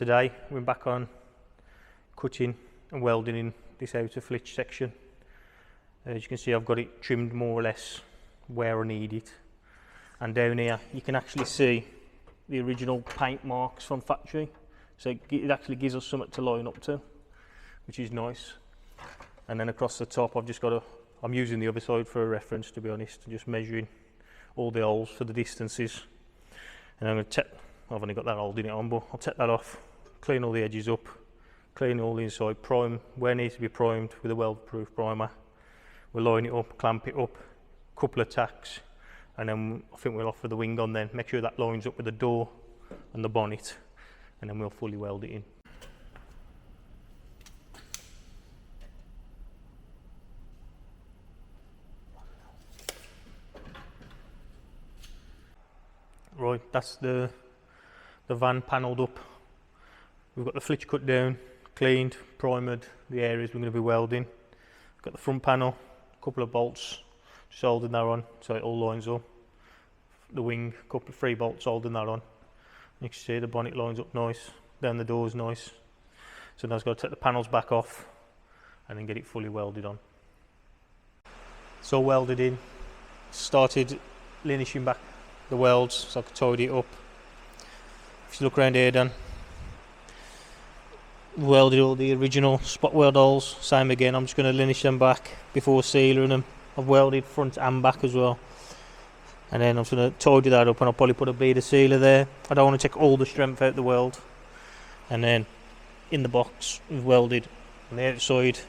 today we're back on cutting and welding in this outer flitch section. As you can see, I've got it trimmed more or less where I need it, and down here you can actually see the original paint marks from factory, so it actually gives us something to line up to, which is nice. And then across the top I'm using the other side for a reference, to be honest, just measuring all the holes for the distances. And I'm going to I've only got that holding it on, but I'll take that off, clean all the edges up, clean all the inside, prime where it needs to be primed with a weld-proof primer. We'll line it up, clamp it up, couple of tacks, and then I think we'll offer the wing on then, make sure that lines up with the door and the bonnet, and then we'll fully weld it in. Right, that's the van panelled up. We've got the flitch cut down, cleaned, primered the areas we're going to be welding. Got the front panel, a couple of bolts, just holding that on so it all lines up. The wing, a couple of 3 bolts holding that on. You can see the bonnet lines up nice, down the door's nice. So now I've got to take the panels back off and then get it fully welded on. So welded in, started linishing back the welds so I could tidy it up. If you look around here, then welded all the original spot weld holes, same again. I'm just going to linish them back before sealing them. I've welded front and back as well, and then I'm just going to tidy that up, and I'll probably put a beader sealer there. I don't want to take all the strength out the weld. And then in the box we've welded on the outside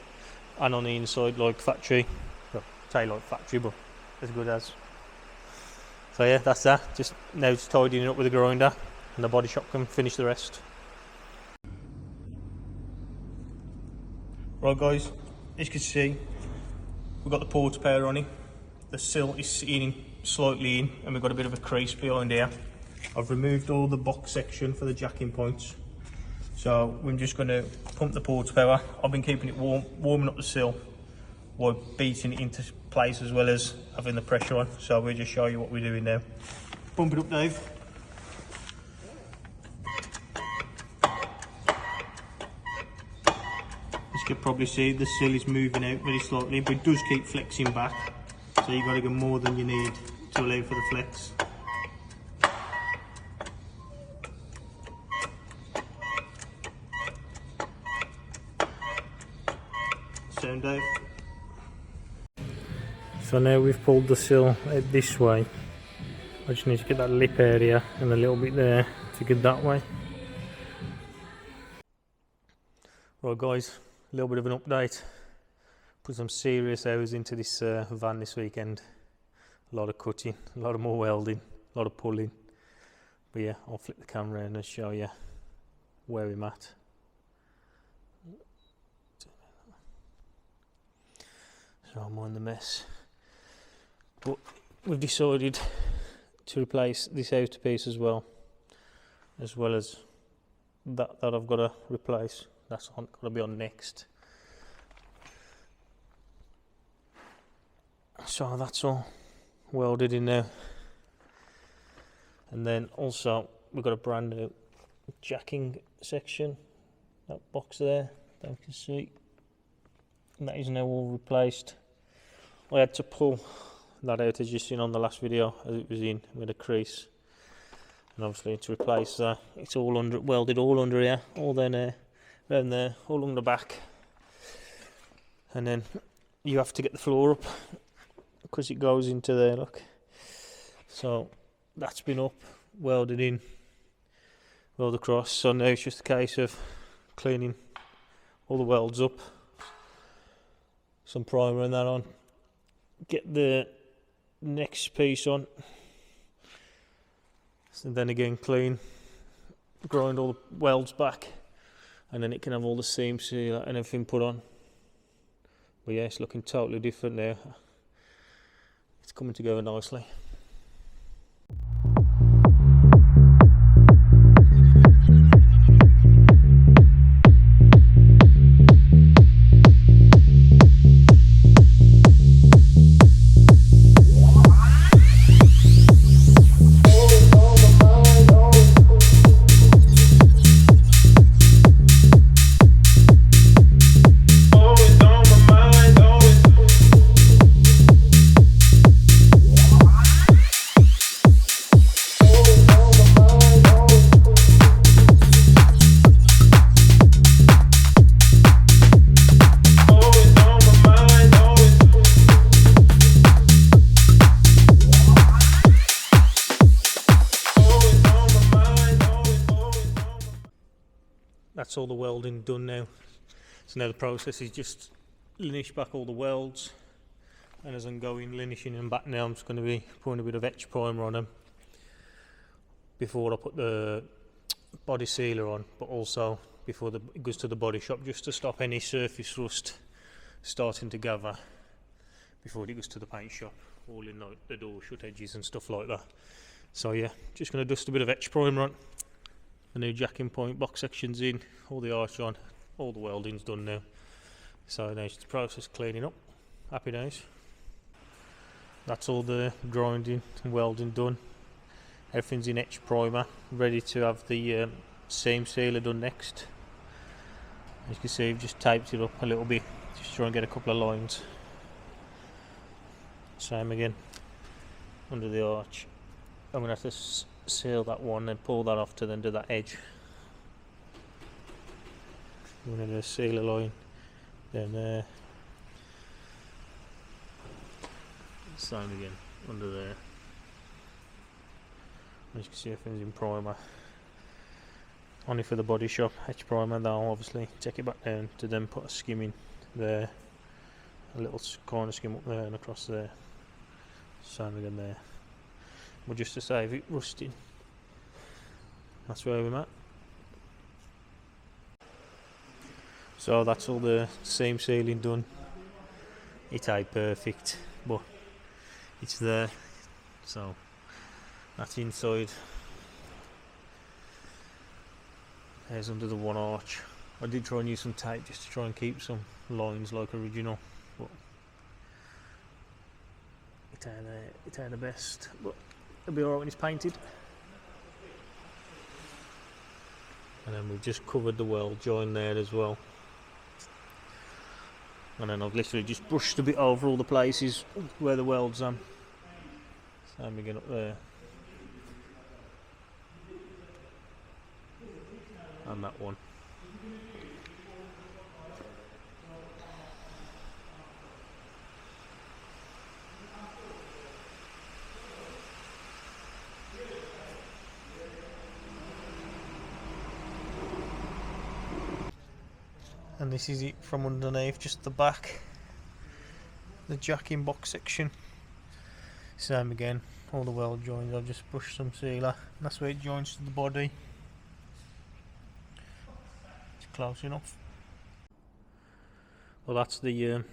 and on the inside like factory. Well, say like factory, but as good as. So yeah, that's that. Just now it's tidying it up with a grinder, and the body shop can finish the rest. Right guys, as you can see, we've got the porta pair on it. The sill is sitting slightly in, and we've got a bit of a crease behind here. I've removed all the box section for the jacking points. So we're just going to pump the porta power. I've been keeping it warm, warming up the sill while beating it into place as well as having the pressure on. So we'll just show you what we're doing now. Pump it up, Dave. As you can probably see, the sill is moving out very slightly, but it does keep flexing back. So you've got to go more than you need to allow for the flex. Sound, Dave. So now we've pulled the sill out this way. I just need to get that lip area and a little bit there to get that way. Right guys, a little bit of an update. Put some serious hours into this van this weekend. A lot of cutting, a lot of more welding, a lot of pulling. But yeah, I'll flip the camera around and show you where we're at. So I'm on the mess. But we've decided to replace this outer piece as well as that I've got to replace. That's got to be on next. So that's all welded in now. And then also we've got a brand new jacking section, that box there that you can see, and that is now all replaced. I had to pull that out, as you've seen on the last video, as it was in with a crease, and obviously to replace that it's all welded all under here, all down there, around there, all along the back. And then you have to get the floor up because it goes into there, look. So that's been up, welded in, weld across. So now it's just a case of cleaning all the welds up, some primer and that on, get the next piece on, and then again clean, grind all the welds back, and then it can have all the seam sealer and everything put on. But yeah, it's looking totally different now. It's coming together nicely. that's all the welding done now. So now the process is just linish back all the welds, and as I'm going linishing them back now, I'm just going to be putting a bit of etch primer on them before I put the body sealer on, but also before it goes to the body shop, just to stop any surface rust starting to gather before it goes to the paint shop, all in like the door shut edges and stuff like that. So yeah, just going to dust a bit of etch primer on. The new jacking point box section's in, all the arch on, all the welding's done now. So now it's the process cleaning up. Happy days. That's all the grinding and welding done. Everything's in etch primer, ready to have the seam sealer done next. As you can see, I've just taped it up a little bit, just to try and get a couple of lines. Same again under the arch. I'm going to have to seal that one and pull that off to then do that edge. I'm going to do a sealer line, then same again under there. As you can see, everything's in primer. Only for the body shop, etch primer. Now obviously take it back down to then put a skim in there, a little corner skim up there and across there. Same again there. But just to save it rusting, that's where we're at. So that's all the seam sealing done. It ain't perfect, but it's there. So that's inside. There's under the one arch. I did try and use some tape just to try and keep some lines like original, but it ain't the best, but it'll be alright when it's painted. And then we've just covered the weld join there as well. And then I've literally just brushed a bit over all the places where the welds are. Same again up there. And that one. And this is it from underneath, just the back, the jacking box section. Same again, all the weld joins, I've just brushed some sealer, and that's where it joins to the body. It's close enough. Well, that's the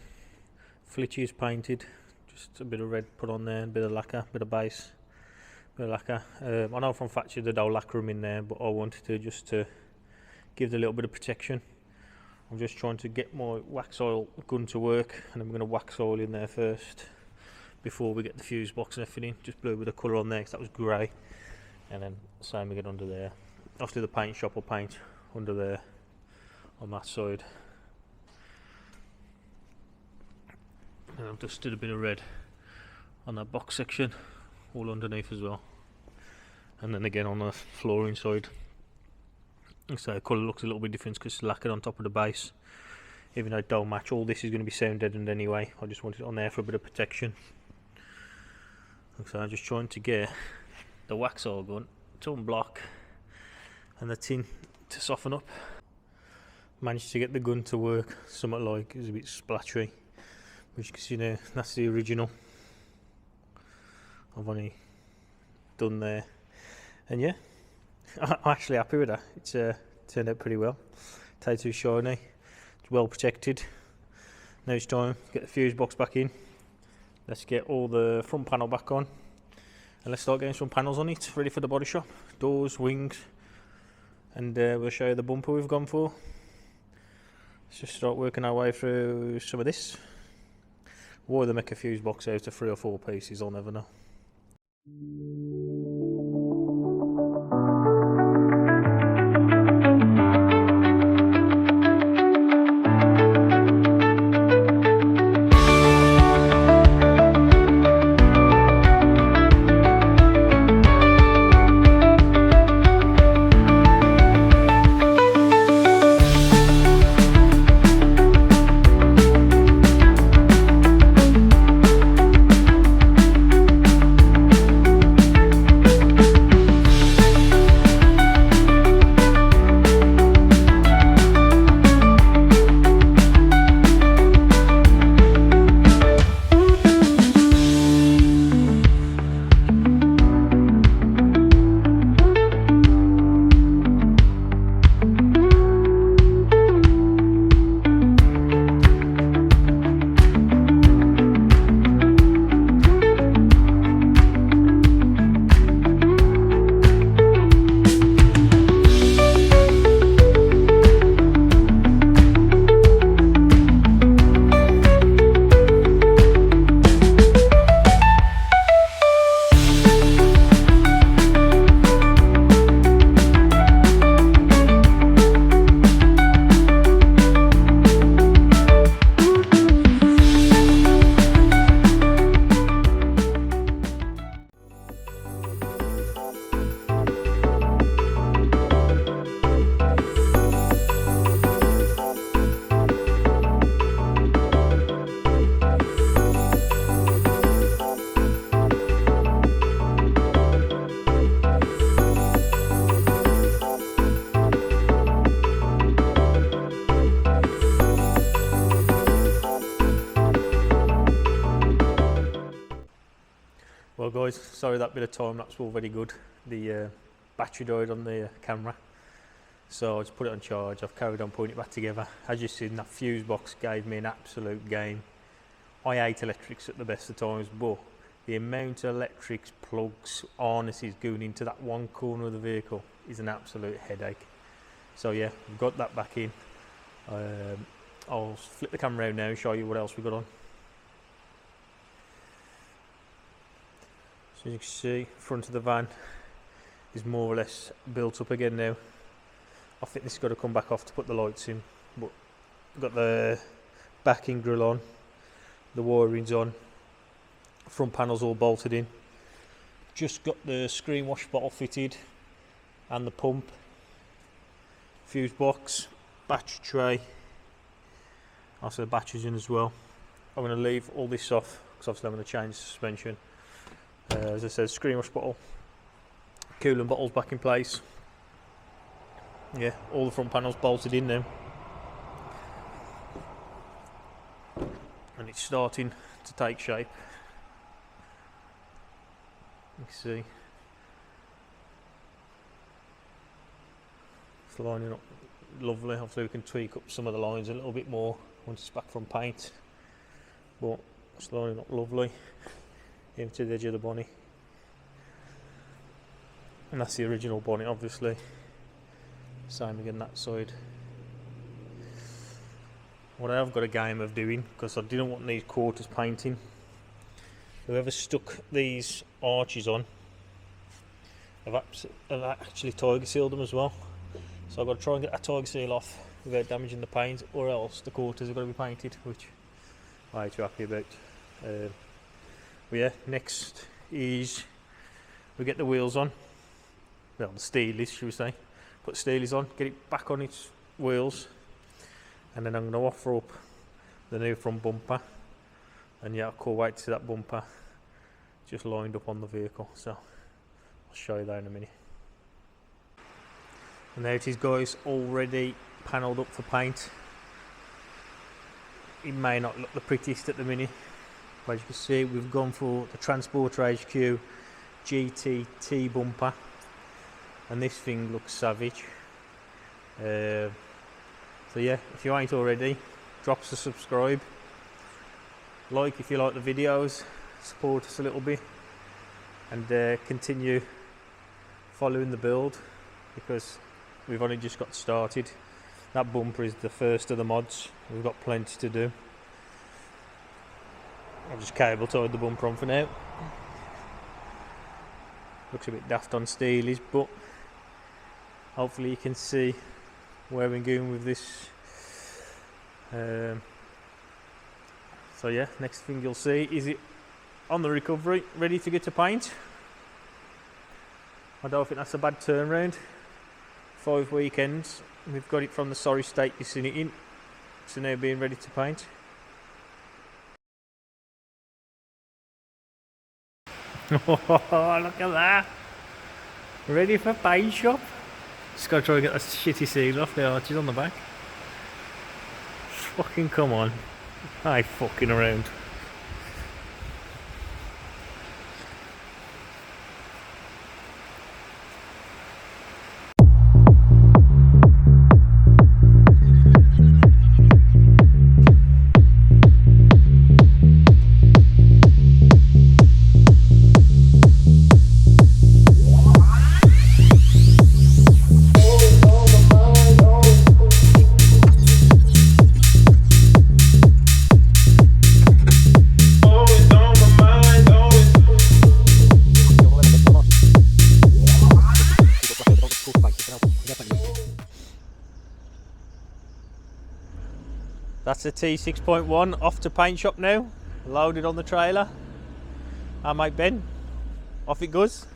flitches painted, just a bit of red put on there, a bit of lacquer, a bit of base, a bit of lacquer. I know from factory they don't lacquer them in there, but I wanted to just to give it a little bit of protection. I'm just trying to get my wax oil gun to work, and I'm going to wax oil in there first before we get the fuse box and everything. Just blew a bit of colour on there because that was grey, and then same again under there. Obviously the paint shop will paint under there on that side, and I've just did a bit of red on that box section all underneath as well, and then again on the flooring side. So the colour looks a little bit different because it's lacquered on top of the base, even though it don't match. All this is going to be sound deadened anyway. I just wanted it on there for a bit of protection. So I'm just trying to get the wax oil gun to unblock and the tin to soften up. Managed to get the gun to work somewhat, like it was a bit splattery, which you can see now, that's the original I've only done there. And yeah, I'm actually happy with that. It's turned out pretty well. Tattoo shiny, it's well protected. Now it's time to get the fuse box back in. Let's get all the front panel back on, and let's start getting some panels on it, ready for the body shop. Doors, wings, and we'll show you the bumper we've gone for. Let's just start working our way through some of this. Why they make a fuse box out of 3 or 4 pieces, I'll never know. Well guys, sorry that bit of time lapse was all very good. The battery died on the camera, so I just put it on charge. I've carried on putting it back together. As you've seen, that fuse box gave me an absolute game. I hate electrics at the best of times, but the amount of electrics, plugs, harnesses going into that one corner of the vehicle is an absolute headache. So yeah, I've got that back in. I'll flip the camera around now and show you what else we got on. So as you can see, front of the van is more or less built up again now. I think this has got to come back off to put the lights in, but I've got the backing grille on, the wiring's on, front panels all bolted in. Just got the screen wash bottle fitted and the pump, fuse box, battery tray. Also the batteries in as well. I'm going to leave all this off because obviously I'm going to change the suspension. As I said, screen wash bottle, coolant bottles back in place. Yeah, all the front panels bolted in now, and it's starting to take shape. You can see it's lining up lovely. Hopefully we can tweak up some of the lines a little bit more once it's back from paint, but it's lining up lovely into the edge of the bonnet, and that's the original bonnet obviously. Same again that side. What I have got a game of doing, because I didn't want these quarters painting, whoever stuck these arches on, I've actually tiger sealed them as well, so I've got to try and get that tiger seal off without damaging the paint, or else the quarters are going to be painted, which I'm too happy about. But yeah, next is we get the wheels on, well the steelies should we say, put steelies on, get it back on its wheels, and then I'm going to offer up the new front bumper, and yeah, I can't wait to see that bumper just lined up on the vehicle, so I'll show you that in a minute. And there it is guys, already panelled up for paint. It may not look the prettiest at the minute, but as you can see we've gone for the Transporter HQ GT bumper, and this thing looks savage. So yeah, if you ain't already, drop us a subscribe, like if you like the videos, support us a little bit, and continue following the build, because we've only just got started. That bumper is the first of the mods, we've got plenty to do. I've just cable tied the bumper on for now. Looks a bit daft on steelies, but hopefully you can see where we're going with this. So yeah, next thing you'll see is it on the recovery, ready to get to paint. I don't think that's a bad turnaround. 5 weekends, we've got it from the sorry state you've seen it in to now being ready to paint. Oh, look at that! Ready for paint shop. Just gotta try and get that shitty seal off the arches on the back. Fucking come on. I ain't fucking around. That's a T6.1 off to paint shop now, loaded on the trailer. Our mate Ben, off it goes.